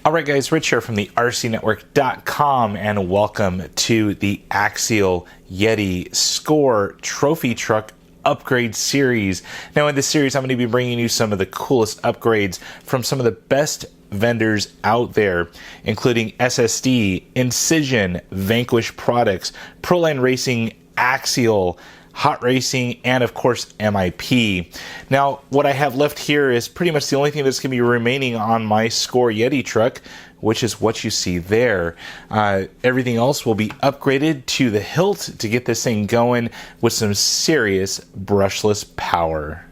Alright guys, Rich here from the rcnetwork.com and welcome to the Axial Yeti Score Trophy Truck Upgrade Series. Now in this series I'm going to be bringing you some of the coolest upgrades from some of the best vendors out there, including SSD, Incision, Vanquish Products, Proline Racing, Axial, Hot Racing, and of course MIP. Now what I have left here is pretty much the only thing that's going to be remaining on my Score Yeti truck, which is what you see there. Everything else will be upgraded to the hilt to get this thing going with some serious brushless power.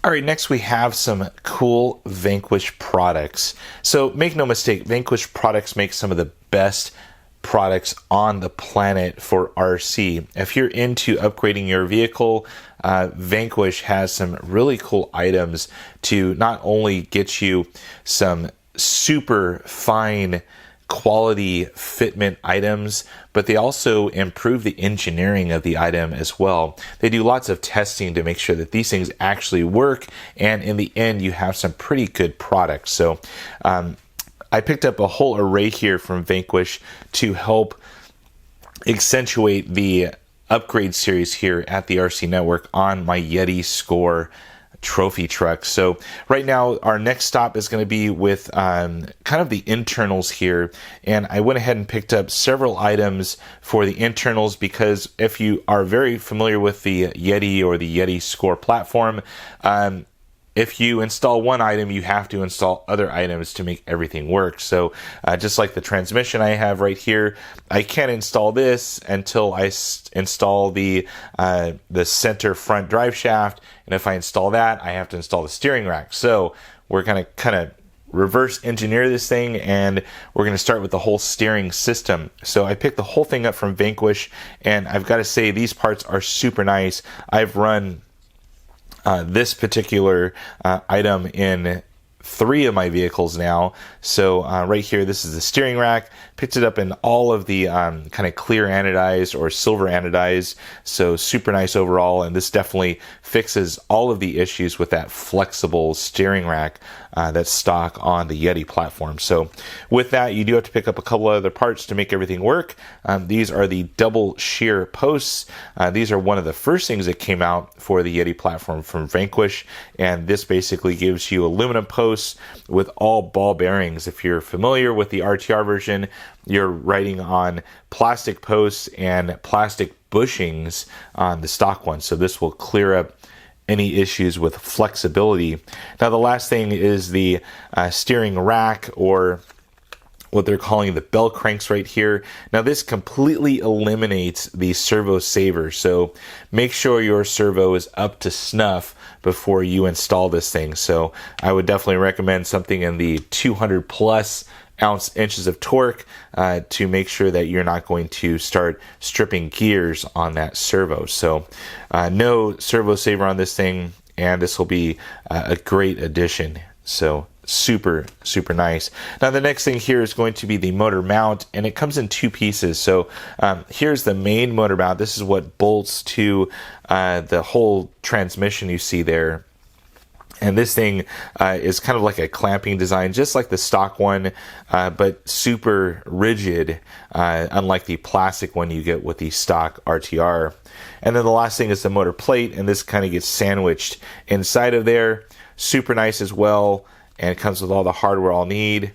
Alright, next we have some cool Vanquish products. So make no mistake, Vanquish Products makes some of the best products on the planet for RC. If you're into upgrading your vehicle, Vanquish has some really cool items to not only get you some super fine quality fitment items, but they also improve the engineering of the item as well. They do lots of testing to make sure that these things actually work, and in the end you have some pretty good products. So I picked up a whole array here from Vanquish to help accentuate the upgrade series here at the RC Network on my Yeti Score trophy truck. So right now our next stop is going to be with kind of the internals here, and I went ahead and picked up several items for the internals because if you are very familiar with the Yeti or the Yeti Score platform, if you install one item, you have to install other items to make everything work. So just like the transmission I have right here, I can't install this until I install the center front drive shaft. And if I install that, I have to install the steering rack. So we're going to kind of reverse engineer this thing, and we're going to start with the whole steering system. So I picked the whole thing up from Vanquish, and I've got to say these parts are super nice. I've run this particular item in 3 of my vehicles now. So right here, this is the steering rack. Picked it up in all of the kind of clear anodized or silver anodized. So super nice overall, and this definitely fixes all of the issues with that flexible steering rack that's stock on the Yeti platform. So with that, you do have to pick up a couple other parts to make everything work. These are the double shear posts. These are one of the first things that came out for the Yeti platform from Vanquish, and this basically gives you aluminum posts with all ball bearings. If you're familiar with the RTR version, you're riding on plastic posts and plastic bushings on the stock one. So this will clear up any issues with flexibility. Now the last thing is the steering rack, or what they're calling the bell cranks right here. Now this completely eliminates the servo saver, so make sure your servo is up to snuff before you install this thing. So I would definitely recommend something in the 200 plus inches of torque to make sure that you're not going to start stripping gears on that servo. So no servo saver on this thing, and this will be a great addition. So super nice. Now the next thing here is going to be the motor mount, and it comes in 2 pieces. So here's the main motor mount. This is what bolts to the whole transmission you see there. And this thing is kind of like a clamping design, just like the stock one, but super rigid, unlike the plastic one you get with the stock RTR. And then the last thing is the motor plate, and this kind of gets sandwiched inside of there. Super nice as well, and it comes with all the hardware I'll need.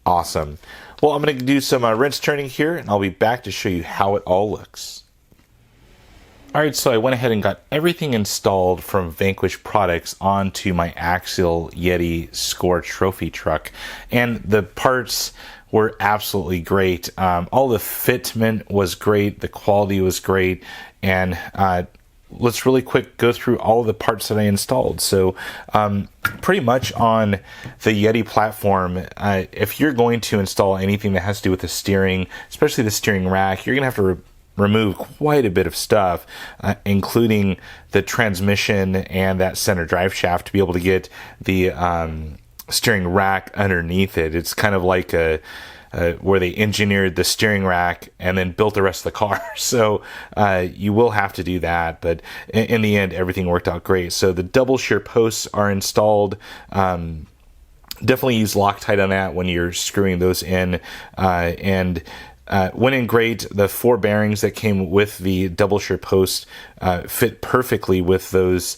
Awesome. Well, I'm going to do some wrench turning here, and I'll be back to show you how it all looks. Alright, so I went ahead and got everything installed from Vanquish Products onto my Axial Yeti Score trophy truck, and the parts were absolutely great. All the fitment was great, the quality was great, and let's really quick go through all of the parts that I installed. So pretty much on the Yeti platform, if you're going to install anything that has to do with the steering, especially the steering rack, you're going to have to remove quite a bit of stuff, including the transmission and that center drive shaft to be able to get the steering rack underneath it. It's kind of like a where they engineered the steering rack and then built the rest of the car. So you will have to do that, but in the end, everything worked out great. So the double shear posts are installed Definitely use Loctite on that when you're screwing those in. Went in great. The 4 bearings that came with the double shear post fit perfectly with those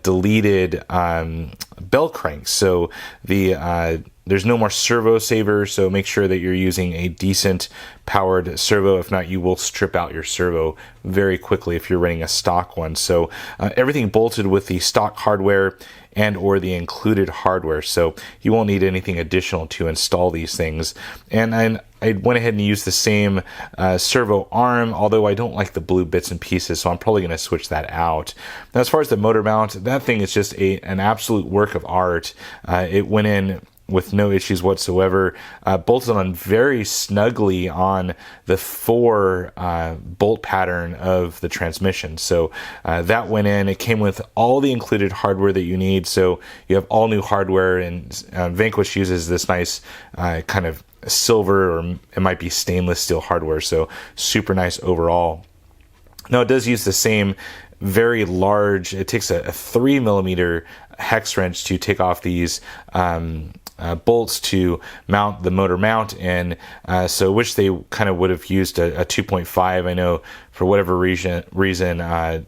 deleted bell cranks. So there's no more servo saver, so make sure that you're using a decent powered servo. If not, you will strip out your servo very quickly if you're running a stock one. So everything bolted with the stock hardware and or the included hardware, so you won't need anything additional to install these things. And I went ahead and used the same servo arm, although I don't like the blue bits and pieces, so I'm probably going to switch that out. Now, as far as the motor mount, that thing is just an absolute work of art. It went in with no issues whatsoever, bolted on very snugly on the 4 bolt pattern of the transmission. So that went in. It came with all the included hardware that you need, so you have all new hardware, and Vanquish uses this nice kind of silver, or it might be stainless steel hardware, so super nice overall. Now, it does use the same very large, it takes a 3mm hex wrench to take off these bolts to mount the motor mount, and so wish they kind of would have used a 2.5. I know for whatever reason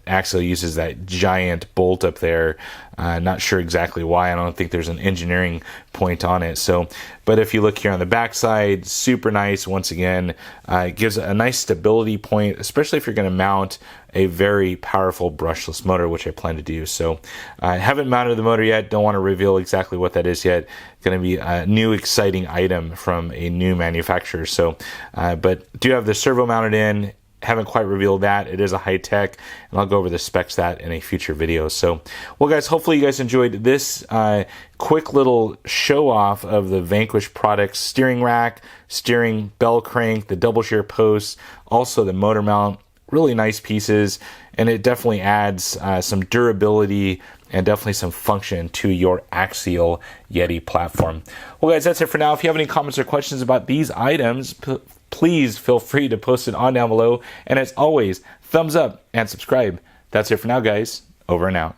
Axial uses that giant bolt up there. Not sure exactly why. I don't think there's an engineering point on it. So, but if you look here on the backside, super nice. Once again, it gives a nice stability point, especially if you're going to mount a very powerful brushless motor, which I plan to do. So I haven't mounted the motor yet. Don't want to reveal exactly what that is yet. Going to be a new exciting item from a new manufacturer. So, but do have the servo mounted in. Haven't quite revealed that. It is a high tech, and I'll go over the specs that in a future video. So, well, guys, hopefully you guys enjoyed this quick little show off of the Vanquish Products steering rack, steering bell crank, the double shear posts, also the motor mount. Really nice pieces, and it definitely adds some durability and definitely some function to your Axial Yeti platform. Well, guys, that's it for now. If you have any comments or questions about these items, please feel free to post it on down below. And as always, thumbs up and subscribe. That's it for now, guys. Over and out.